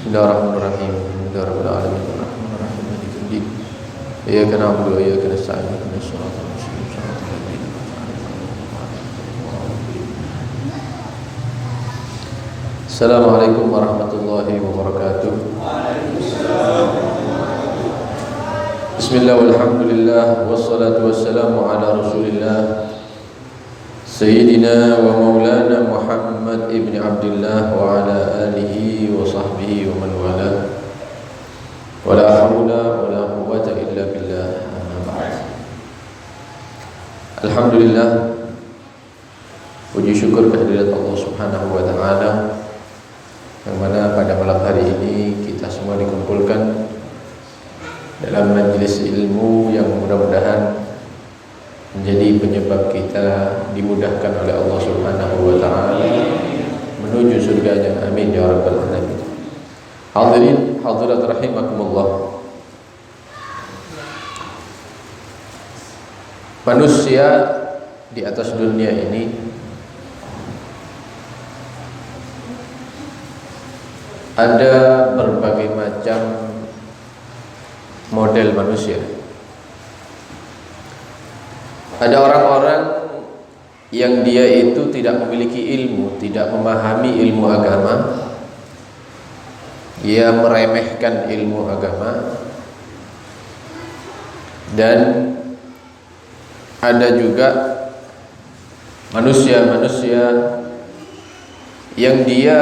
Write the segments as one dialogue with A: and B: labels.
A: Bismillahirrahmanirrahim. Alhamdulillahirabbil alamin. Arrahmanirrahim. Maliki yaumiddin. Iyyaka na'budu wa iyyaka nasta'in. Ihdinas siratal mustaqim. Shiratal ladzina an'amta 'alaihim. Assalamualaikum warahmatullahi wabarakatuh. Bismillah walhamdulillah wassalatu wassalamu ala Rasulillah Sayyidina wa maulana Muhammad ibn Abdullah wa ala alihi wa sahbihi wa man wala. Wa la hawla wa la quwwata illa billah. Amma ba'd. Alhamdulillah, puji syukur kehadirat Allah Subhanahu wa taala, yang mana pada malam hari ini kita semua dikumpulkan dalam majelis ilmu yang mudah-mudahan menjadi penyebab kita dimudahkan oleh Allah Subhanahu wa taala menuju surganya. Amin ya rabbal alamin. Hadirin hadirat rahimakumullah. Manusia di atas dunia ini ada berbagai macam model manusia. Ada orang-orang yang dia itu tidak memiliki ilmu, tidak memahami ilmu agama, dia meremehkan ilmu agama. Dan ada juga manusia-manusia yang dia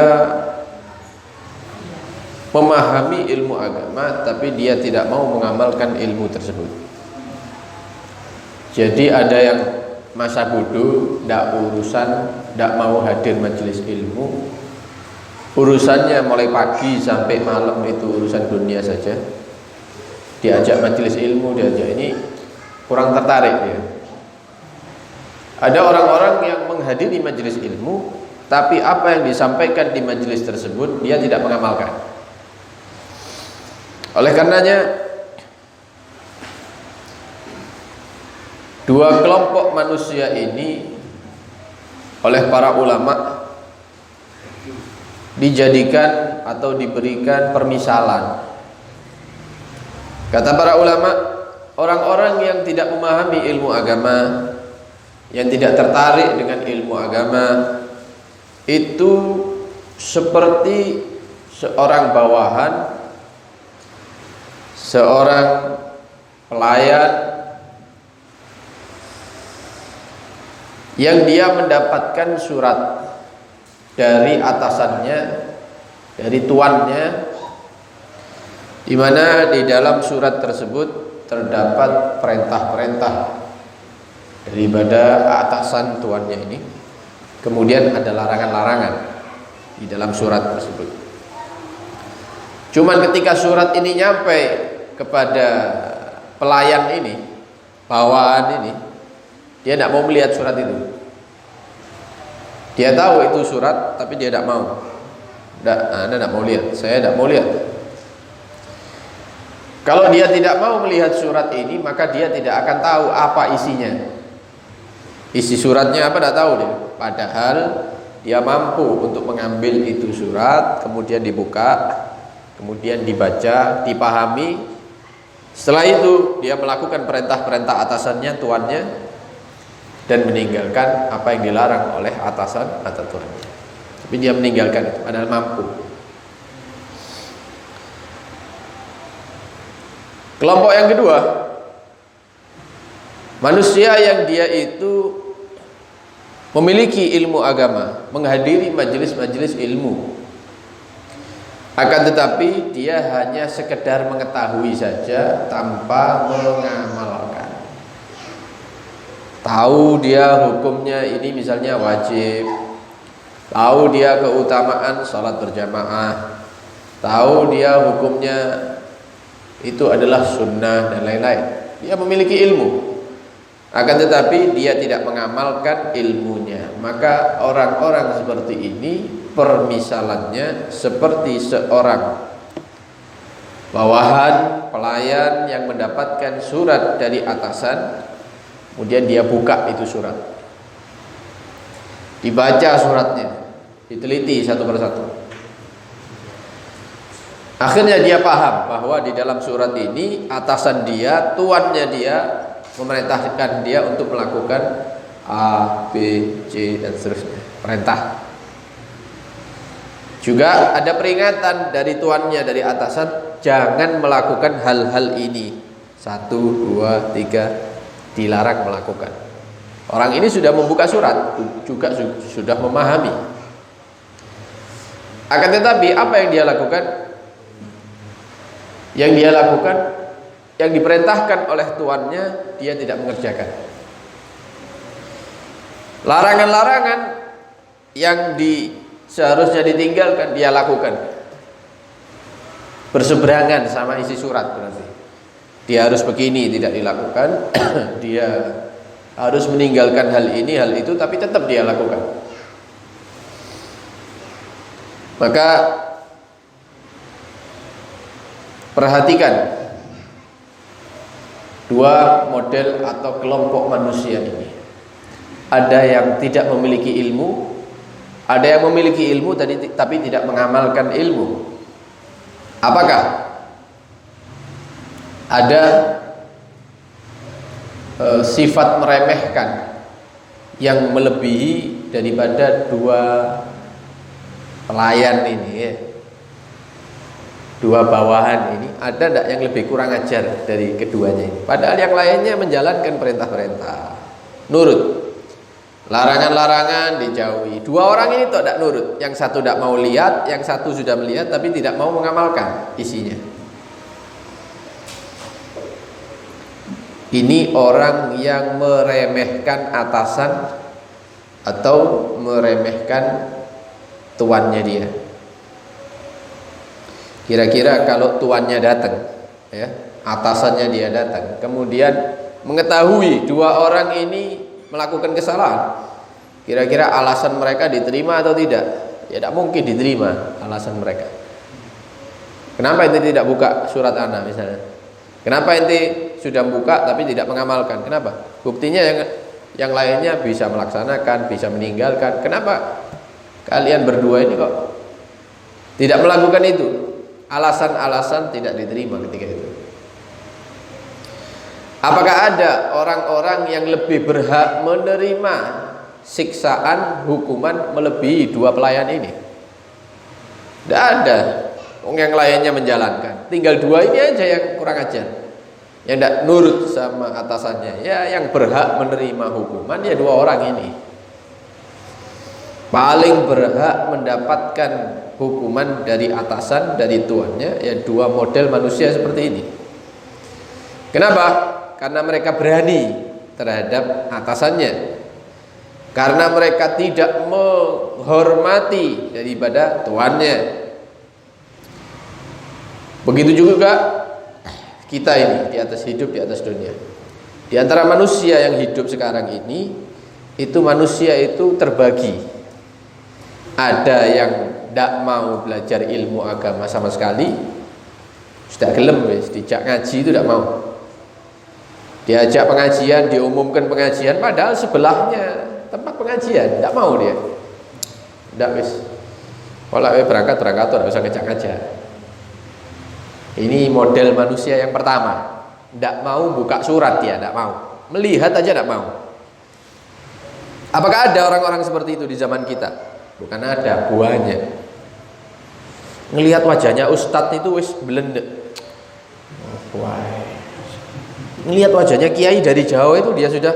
A: memahami ilmu agama tapi dia tidak mau mengamalkan ilmu tersebut. Jadi ada yang masa bodoh, tidak mau hadir majelis ilmu. Urusannya mulai pagi sampai malam itu urusan dunia saja. Diajak majelis ilmu, diajak ini kurang tertarik dia. Ada orang-orang yang menghadiri majelis ilmu, tapi apa yang disampaikan di majelis tersebut dia tidak mengamalkan. Oleh karenanya dua kelompok manusia ini oleh para ulama dijadikan atau diberikan permisalan. Kata para ulama, orang-orang yang tidak memahami ilmu agama, yang tidak tertarik dengan ilmu agama, itu seperti seorang bawahan, seorang pelayan yang dia mendapatkan surat dari atasannya, dari tuannya, di mana di dalam surat tersebut terdapat perintah-perintah daripada atasan tuannya ini. Kemudian ada larangan-larangan di dalam surat tersebut. Cuman ketika surat ini nyampe kepada pelayan ini, bawahan ini, dia tidak mau melihat surat itu. Dia tahu itu surat, tapi dia tidak mau. Anda tidak mau lihat, saya tidak mau lihat. Kalau dia tidak mau melihat surat ini, maka dia tidak akan tahu apa isinya. Isi suratnya apa tidak tahu dia. Padahal dia mampu untuk mengambil itu surat, kemudian dibuka, kemudian dibaca, dipahami. Setelah itu dia melakukan perintah-perintah atasannya, tuannya, dan meninggalkan apa yang dilarang oleh atasan atau tuannya. Tapi dia meninggalkan itu, padahal mampu. Kelompok yang kedua, manusia yang dia itu memiliki ilmu agama, menghadiri majelis-majelis ilmu, akan tetapi dia hanya sekedar mengetahui saja tanpa mengamalkan. Tahu dia hukumnya ini misalnya wajib, tahu dia keutamaan salat berjamaah, tahu dia hukumnya itu adalah sunnah dan lain-lain. Dia memiliki ilmu, akan tetapi dia tidak mengamalkan ilmunya. Maka orang-orang seperti ini permisalannya seperti seorang bawahan, pelayan yang mendapatkan surat dari atasan, kemudian dia buka itu surat, dibaca suratnya, diteliti satu persatu. Akhirnya dia paham bahwa di dalam surat ini atasan dia, tuannya dia memerintahkan dia untuk melakukan A, B, C dan seterusnya, perintah. Juga ada peringatan dari tuannya, dari atasan, jangan melakukan hal-hal ini. 1, 2, 3, dilarang melakukan. Orang ini sudah membuka surat, juga sudah memahami. Akan tetapi apa yang dia lakukan? Yang dia lakukan, yang diperintahkan oleh tuannya, dia tidak mengerjakan. Larangan-larangan yang seharusnya ditinggalkan, dia lakukan. Berseberangan sama isi surat berarti. Dia harus begini, tidak dilakukan. Dia harus meninggalkan hal ini, hal itu, tapi tetap dia lakukan. Maka perhatikan dua model atau kelompok manusia ini. Ada yang tidak memiliki ilmu, ada yang memiliki ilmu tapi tidak mengamalkan ilmu. Apakah ada sifat meremehkan yang melebihi daripada dua pelayan ini ya? Dua bawahan ini, ada tidak yang lebih kurang ajar dari keduanya ini? Padahal yang lainnya menjalankan perintah-perintah, nurut, larangan-larangan dijauhi. Dua orang ini tidak nurut, yang satu tidak mau lihat, yang satu sudah melihat tapi tidak mau mengamalkan isinya. Ini orang yang meremehkan atasan atau meremehkan tuannya dia. Kira-kira kalau tuannya datang, ya, atasannya dia datang, kemudian mengetahui dua orang ini melakukan kesalahan, kira-kira alasan mereka diterima atau tidak? Ya tidak mungkin diterima alasan mereka. Kenapa ente tidak buka surat Ana misalnya? Kenapa ente sudah buka tapi tidak mengamalkan? Kenapa? Buktinya yang lainnya bisa melaksanakan, bisa meninggalkan. Kenapa kalian berdua ini kok tidak melakukan itu? Alasan-alasan tidak diterima ketika itu. Apakah ada orang-orang yang lebih berhak menerima siksaan, hukuman melebihi dua pelayan ini? Tidak ada. Yang lainnya menjalankan. Tinggal dua ini aja yang kurang ajar, yang tidak nurut sama atasannya. Ya, yang berhak menerima hukuman ya dua orang ini. Paling berhak mendapatkan hukuman dari atasan, dari tuannya, ya dua model manusia seperti ini. Kenapa? Karena mereka berani terhadap atasannya, karena mereka tidak menghormati daripada tuannya. Begitu juga kita ini di atas hidup, di atas dunia. Di antara manusia yang hidup sekarang ini, itu manusia itu terbagi. Ada yang tidak mau belajar ilmu agama sama sekali, sudah gelem wis dijak ngaji itu tidak mau. Diajak pengajian, diumumkan pengajian, padahal sebelahnya tempat pengajian, tidak mau dia. Tidak wis. Kalau berangkat tidak usah ngajak-ngajak. Ini model manusia yang pertama. Tidak mau buka surat dia, tidak mau. Melihat aja tidak mau. Apakah ada orang-orang seperti itu di zaman kita? Bukan ada, buahnya. Ngelihat wajahnya ustadz itu wis belendek. Ngelihat wajahnya kiai dari jauh itu dia sudah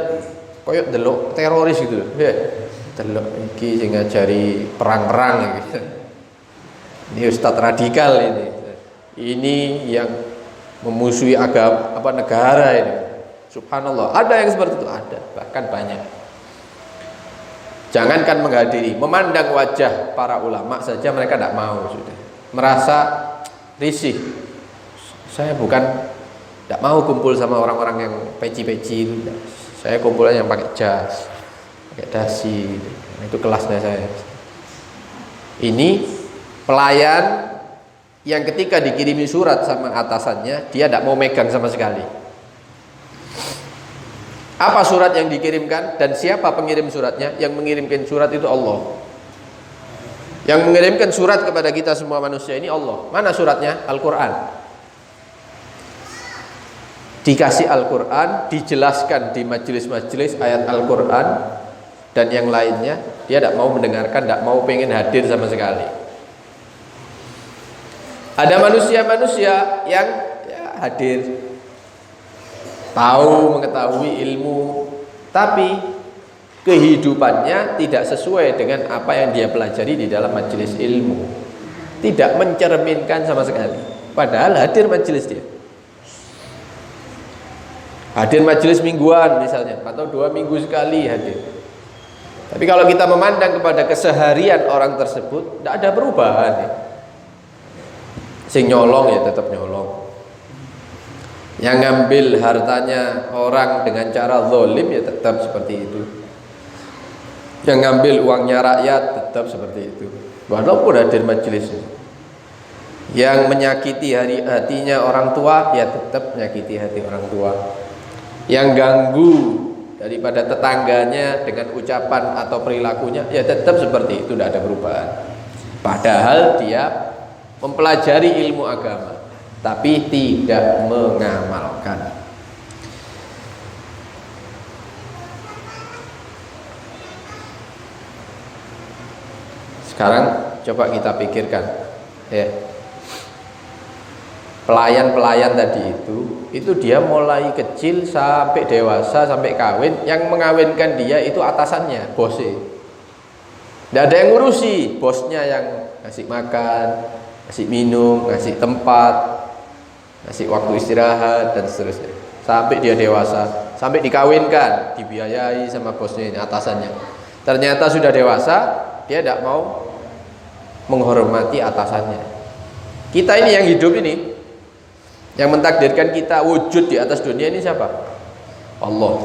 A: koyok delok teroris gitu. Ya, delok iki sing ngajari perang-perang gitu. Ini ustadz radikal ini. Ini yang memusuhi agama negara ini. Subhanallah, ada yang seperti itu, ada, bahkan banyak. Jangankan menghadiri, memandang wajah para ulama saja mereka tidak mau, sudah merasa risih. Saya tidak mau kumpul sama orang-orang yang peci-peci itu. Saya kumpulnya yang pakai jas, pakai dasi, itu kelasnya saya. Ini pelayan yang ketika dikirimi surat sama atasannya, dia tidak mau megang sama sekali. Apa surat yang dikirimkan dan siapa pengirim suratnya? Yang mengirimkan surat itu Allah. Yang mengirimkan surat kepada kita semua manusia ini Allah. Mana suratnya? Al-Quran. Dikasih Al-Quran, dijelaskan di majelis-majelis ayat Al-Quran dan yang lainnya, dia tidak mau mendengarkan, tidak mau pengen hadir sama sekali. Ada manusia-manusia yang ya, hadir, tahu, mengetahui ilmu, tapi kehidupannya tidak sesuai dengan apa yang dia pelajari di dalam majelis ilmu, tidak mencerminkan sama sekali. Padahal hadir majelis dia, hadir majelis mingguan misalnya, atau 2 minggu sekali hadir. Tapi kalau kita memandang kepada keseharian orang tersebut, tidak ada perubahan ya. Sing nyolong ya tetap nyolong, yang ngambil hartanya orang dengan cara zalim ya tetap seperti itu, yang ngambil uangnya rakyat tetap seperti itu, walaupun hadir majelisnya. Yang menyakiti hatinya orang tua ya tetap menyakiti hati orang tua. Yang ganggu daripada tetangganya dengan ucapan atau perilakunya ya tetap seperti itu, tidak ada perubahan. Padahal dia mempelajari ilmu agama tapi tidak mengamalkan. Sekarang coba kita pikirkan ya, pelayan-pelayan tadi itu dia mulai kecil sampai dewasa sampai kawin, yang mengawinkan dia itu atasannya, bosnya. Tidak ada yang ngurusi, bosnya yang ngasih makan, ngasih minum, ngasih tempat, ngasih waktu istirahat dan seterusnya. Sampai dia dewasa, sampai dikawinkan, dibiayai sama bosnya ini, atasannya. Ternyata sudah dewasa, dia tidak mau menghormati atasannya. Kita ini yang hidup ini, yang mentakdirkan kita wujud di atas dunia ini siapa? Allah.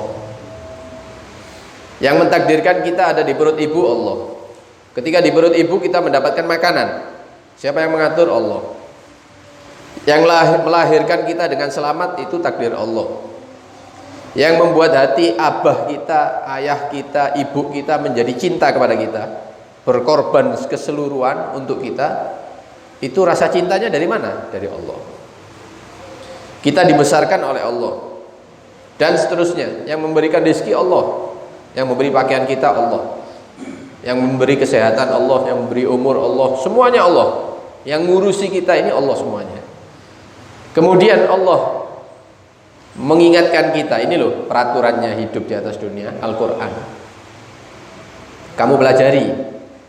A: Yang mentakdirkan kita ada di perut ibu, Allah. Ketika di perut ibu kita mendapatkan makanan, siapa yang mengatur? Allah. Yang melahirkan kita dengan selamat itu takdir Allah. Yang membuat hati abah kita, ayah kita, ibu kita menjadi cinta kepada kita, berkorban keseluruhan untuk kita, itu rasa cintanya dari mana? Dari Allah. Kita dibesarkan oleh Allah dan seterusnya. Yang memberikan rezeki Allah, yang memberi pakaian kita Allah, yang memberi kesehatan Allah, yang memberi umur Allah, semuanya Allah. Yang ngurusi kita ini Allah semuanya. Kemudian Allah mengingatkan kita, ini loh peraturannya hidup di atas dunia, Al-Quran. Kamu pelajari,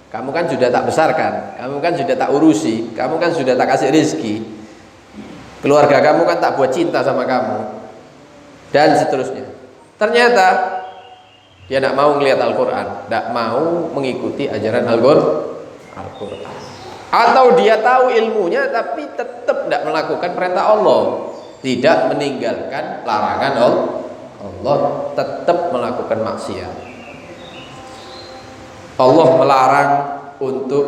A: kamu kan sudah tak besarkan, kamu kan sudah tak urusi, kamu kan sudah tak kasih rezeki, keluarga kamu kan tak buat cinta sama kamu, dan seterusnya. Ternyata dia tidak mau melihat Al-Quran, tidak mau mengikuti ajaran Al-Quran. Atau dia tahu ilmunya tapi tetap tidak melakukan perintah Allah, tidak meninggalkan larangan Allah, tetap melakukan maksiat. Allah melarang untuk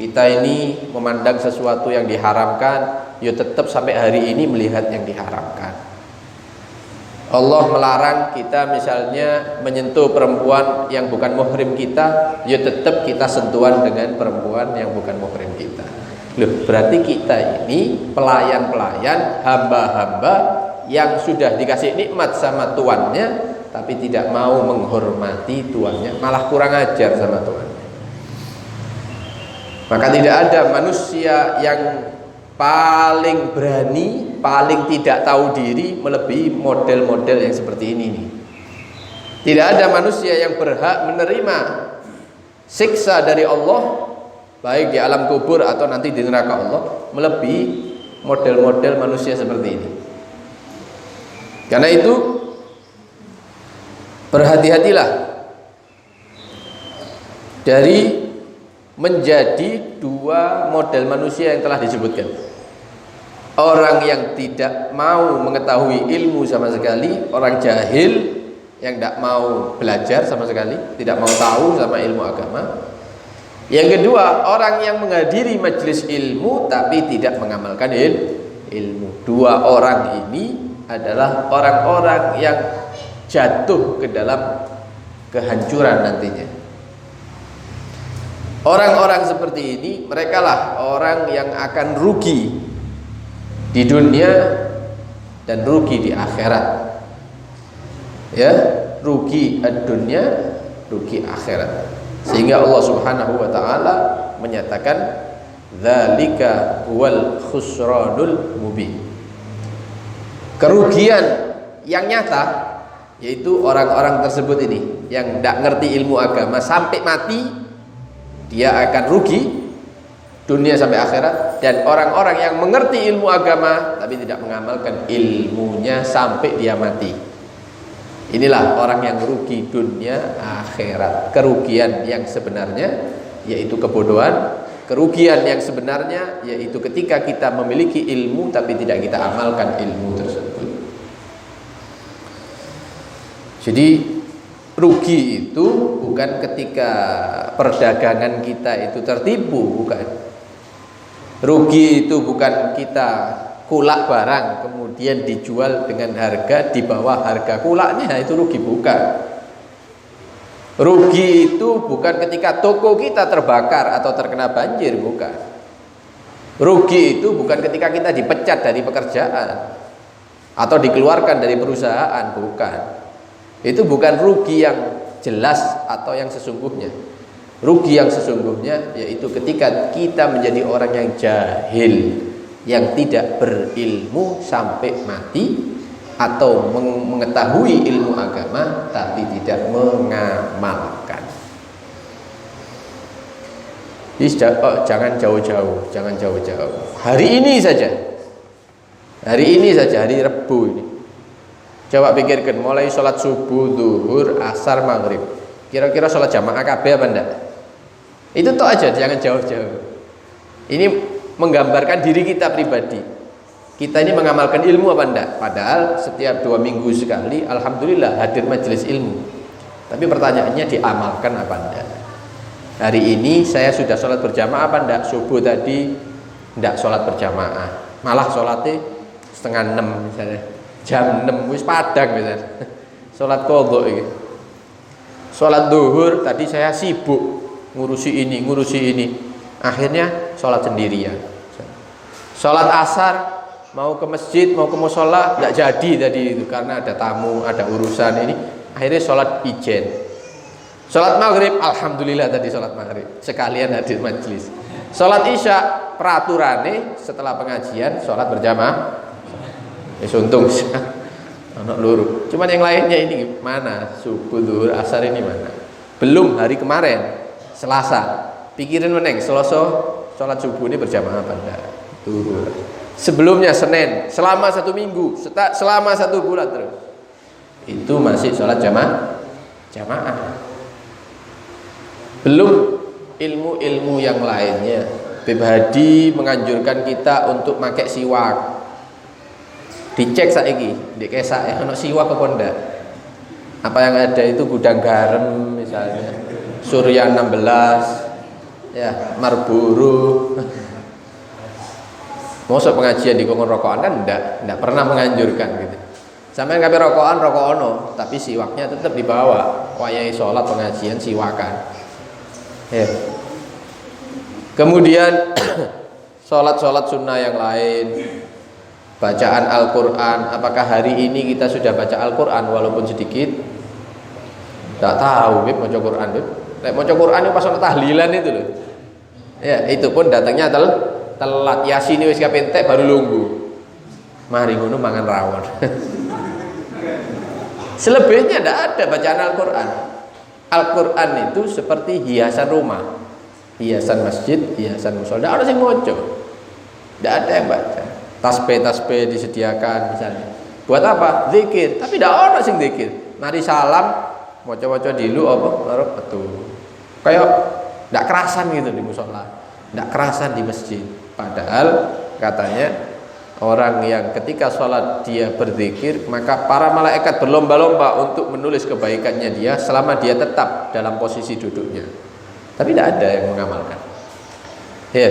A: kita ini memandang sesuatu yang diharamkan, ya tetap sampai hari ini melihat yang diharamkan. Allah melarang kita misalnya menyentuh perempuan yang bukan muhrim kita, ya tetap kita sentuhan dengan perempuan yang bukan muhrim kita. Loh, berarti kita ini pelayan-pelayan, hamba-hamba yang sudah dikasih nikmat sama tuannya, tapi tidak mau menghormati tuannya, malah kurang ajar sama tuannya. Maka tidak ada manusia yang paling berani, paling tidak tahu diri melebihi model-model yang seperti ini nih. Tidak ada manusia yang berhak menerima siksa dari Allah, baik di alam kubur atau nanti di neraka Allah, melebihi model-model manusia seperti ini. Karena itu berhati-hatilah dari menjadi 2 model manusia yang telah disebutkan. Orang yang tidak mau mengetahui ilmu sama sekali, orang jahil yang tidak mau belajar sama sekali, tidak mau tahu sama ilmu agama. Yang kedua, orang yang menghadiri majelis ilmu tapi tidak mengamalkan ilmu. 2 orang ini adalah orang-orang yang jatuh ke dalam kehancuran nantinya. Orang-orang seperti ini, mereka lah orang yang akan rugi di dunia dan rugi di akhirat. Ya, rugi dunia, rugi akhirat. Sehingga Allah Subhanahu wa taala menyatakan dzalika wal khusranul mubin. Kerugian yang nyata yaitu orang-orang tersebut ini yang tidak ngerti ilmu agama sampai mati, dia akan rugi dunia sampai akhirat. Dan orang-orang yang mengerti ilmu agama tapi tidak mengamalkan ilmunya sampai dia mati, inilah orang yang rugi dunia akhirat. Kerugian yang sebenarnya yaitu kebodohan. Kerugian yang sebenarnya yaitu ketika kita memiliki ilmu tapi tidak kita amalkan ilmu tersebut. Jadi rugi itu bukan ketika perdagangan kita itu tertipu, bukan. Rugi itu bukan kita kulak barang kemudian dijual dengan harga di bawah harga kulaknya, itu rugi, bukan. Rugi itu bukan ketika toko kita terbakar atau terkena banjir, bukan. Rugi itu bukan ketika kita dipecat dari pekerjaan atau dikeluarkan dari perusahaan, bukan. Itu bukan rugi yang jelas atau yang sesungguhnya. Rugi yang sesungguhnya yaitu ketika kita menjadi orang yang jahil, yang tidak berilmu sampai mati, atau mengetahui ilmu agama tapi tidak mengamalkan. Jangan jauh-jauh, jangan jauh-jauh. Hari ini saja, hari Rebu ini. Coba pikirkan, mulai sholat subuh, zuhur, asar, maghrib, kira-kira sholat jamaah kabeh apa enggak? Itu toh aja, jangan jauh-jauh. Ini menggambarkan diri kita pribadi. Kita ini mengamalkan ilmu apa enggak? Padahal setiap 2 minggu sekali, alhamdulillah hadir majelis ilmu. Tapi pertanyaannya, diamalkan apa enggak? Hari ini saya sudah sholat berjamaah apa enggak? Subuh tadi enggak sholat berjamaah, malah sholatnya 5:30 misalnya. Jam 6 wis padang misalnya. Sholat qadha iki. Sholat zuhur tadi saya sibuk ngurusi ini. Akhirnya sholat sendirian. Sholat asar mau ke masjid, mau ke mushola enggak jadi tadi itu karena ada tamu, ada urusan ini. Akhirnya sholat ijen. Sholat maghrib, alhamdulillah tadi sholat maghrib sekalian hadir majelis. Sholat isya peraturannya setelah pengajian sholat berjamaah. Untung anak luru. Cuman yang lainnya ini mana? Subuh, zuhur, asar ini mana? Belum hari kemarin Selasa. Pikirin meneng Selasa sholat subuh ini berjamaah apa enggak? Zuhur. Sebelumnya Senin, selama 1 minggu, selama 1 bulan terus. Itu masih sholat jamaah. Belum ilmu-ilmu yang lainnya. Habib Hadi menganjurkan kita untuk pakai siwak. Dicek saiki di kesak ya ono siwak apa ndak. Apa yang ada itu gudang garam misalnya, Surya 16, ya Marlboro. Mosok pengajian di kongkon rokokan kan ndak pernah menganjurkan gitu. Sampeyan kabeh rokokan rokokono, tapi siwaknya tetap dibawa. Wayahe salat pengajian siwakan. Ya. Kemudian salat-salat sunnah yang lain, bacaan Al-Quran. Apakah hari ini kita sudah baca Al-Quran walaupun sedikit? Tidak tahu, Bib, mau Quran, Bib. Mau Quran itu pas ada tahlilan itu loh. Ya, itu pun datangnya telat. Yasin wis kapentek baru lunggu. Mari ngono mangan rawon. Selebihnya tidak ada bacaan Al-Quran. Al-Quran itu seperti hiasan rumah, hiasan masjid, hiasan musola. Tidak ada yang moco, tidak ada yang baca. Tasbih disediakan misalnya. Buat apa? Zikir. Tapi tidak ada sing zikir. Mari salam, moco-moco dilu apa? Taruh betul. Kayak tidak kerasan gitu di musola, tidak kerasan di masjid. Padahal katanya orang yang ketika sholat dia berzikir, maka para malaikat berlomba-lomba untuk menulis kebaikannya dia selama dia tetap dalam posisi duduknya. Tapi tidak ada yang mengamalkan. Ya.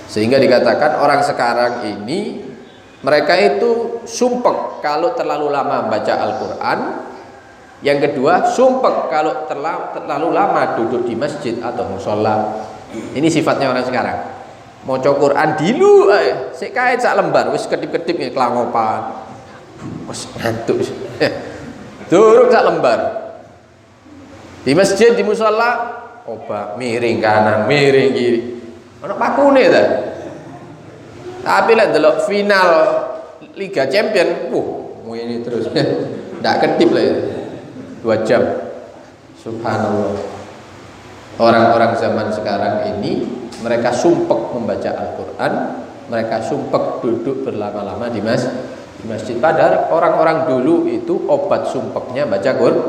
A: Sehingga dikatakan orang sekarang ini mereka itu sumpek kalau terlalu lama baca Al-Quran, Yang kedua, sumpek kalau terlalu lama duduk di masjid atau musola. Ini sifatnya orang sekarang. Maca Quran dilu ae, sik kae sak lembar wis kedip-kedip ya kelangopan. Wis ngantuk. Durung sak lembar. Di masjid, di musola, coba miring kanan, miring kiri. Ana pakune ta. Tapi lek delok final Liga Champion, ini terus. Ndak kedip lah itu. 2 jam. Subhanallah. Orang-orang zaman sekarang ini mereka sumpek membaca Al-Quran, mereka sumpek duduk berlama-lama di masjid. Padahal orang-orang dulu itu obat sumpeknya baca Quran.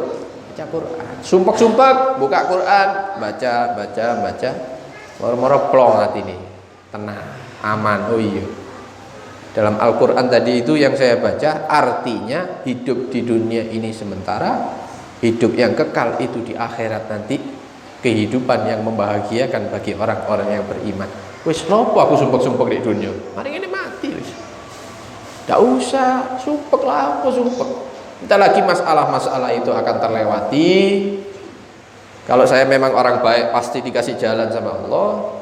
A: Sumpek-sumpek, buka Quran, baca. Moro-moro plong hati ini. Tenang, aman. Oh iya. Dalam Al-Quran tadi itu yang saya baca, artinya hidup di dunia ini sementara, hidup yang kekal itu di akhirat nanti, kehidupan yang membahagiakan bagi orang-orang yang beriman. Wis nopo aku sumpek-sumpek di dunia, mari ini mati wis. Tidak usah sumpek lah, aku sumpek. Kita lagi masalah-masalah itu akan terlewati. Kalau saya memang orang baik pasti dikasih jalan sama Allah.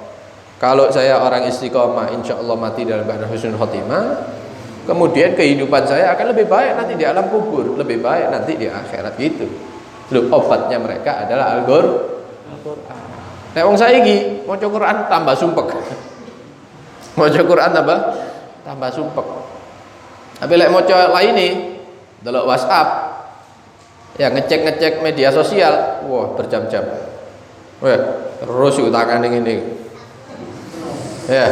A: Kalau saya orang istiqomah, insya Allah mati dalam keadaan husnul khotimah. Kemudian kehidupan saya akan lebih baik nanti di alam kubur, lebih baik nanti di akhirat gitu. Loh, obatnya mereka adalah Al-Quran. Nek wong saiki maca Quran tambah sumpek. Maca Quran tambah sumpek. Tapi lek maca lainnya, delok WhatsApp, ya ngecek media sosial, wah berjam-jam. Wah, terus utangane ngene. Ya,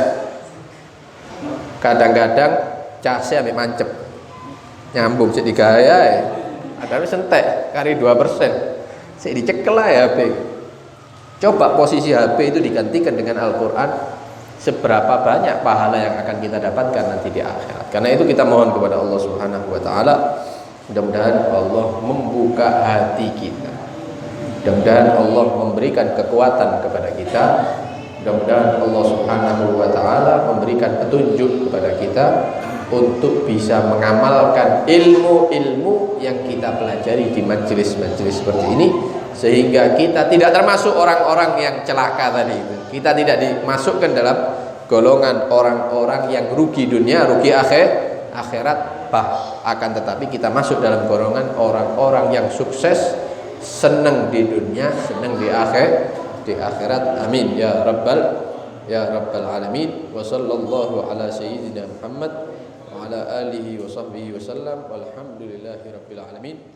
A: kadang-kadang casnya ambek mancep, nyambung sik digawe ae. Ada wis entek kari 2%. Sik dicekel ae HP. Coba posisi HP itu digantikan dengan Al-Quran, seberapa banyak pahala yang akan kita dapatkan nanti di akhirat. Karena itu kita mohon kepada Allah Subhanahu wa taala, mudah-mudahan Allah membuka hati kita. Mudah-mudahan Allah memberikan kekuatan kepada kita. Mudah-mudahan Allah Subhanahu wa taala memberikan petunjuk kepada kita untuk bisa mengamalkan ilmu-ilmu yang kita pelajari di majelis-majelis seperti ini, sehingga kita tidak termasuk orang-orang yang celaka tadi itu. Kita tidak dimasukkan dalam golongan orang-orang yang rugi dunia, rugi akhirat, akan tetapi kita masuk dalam golongan orang-orang yang sukses, senang di dunia, senang di akhirat. Amin ya rabbal alamin. Wa sallallahu ala sayyidina Muhammad wa ala alihi wa sahbihi wa sallam. Walhamdulillahi rabbil alamin.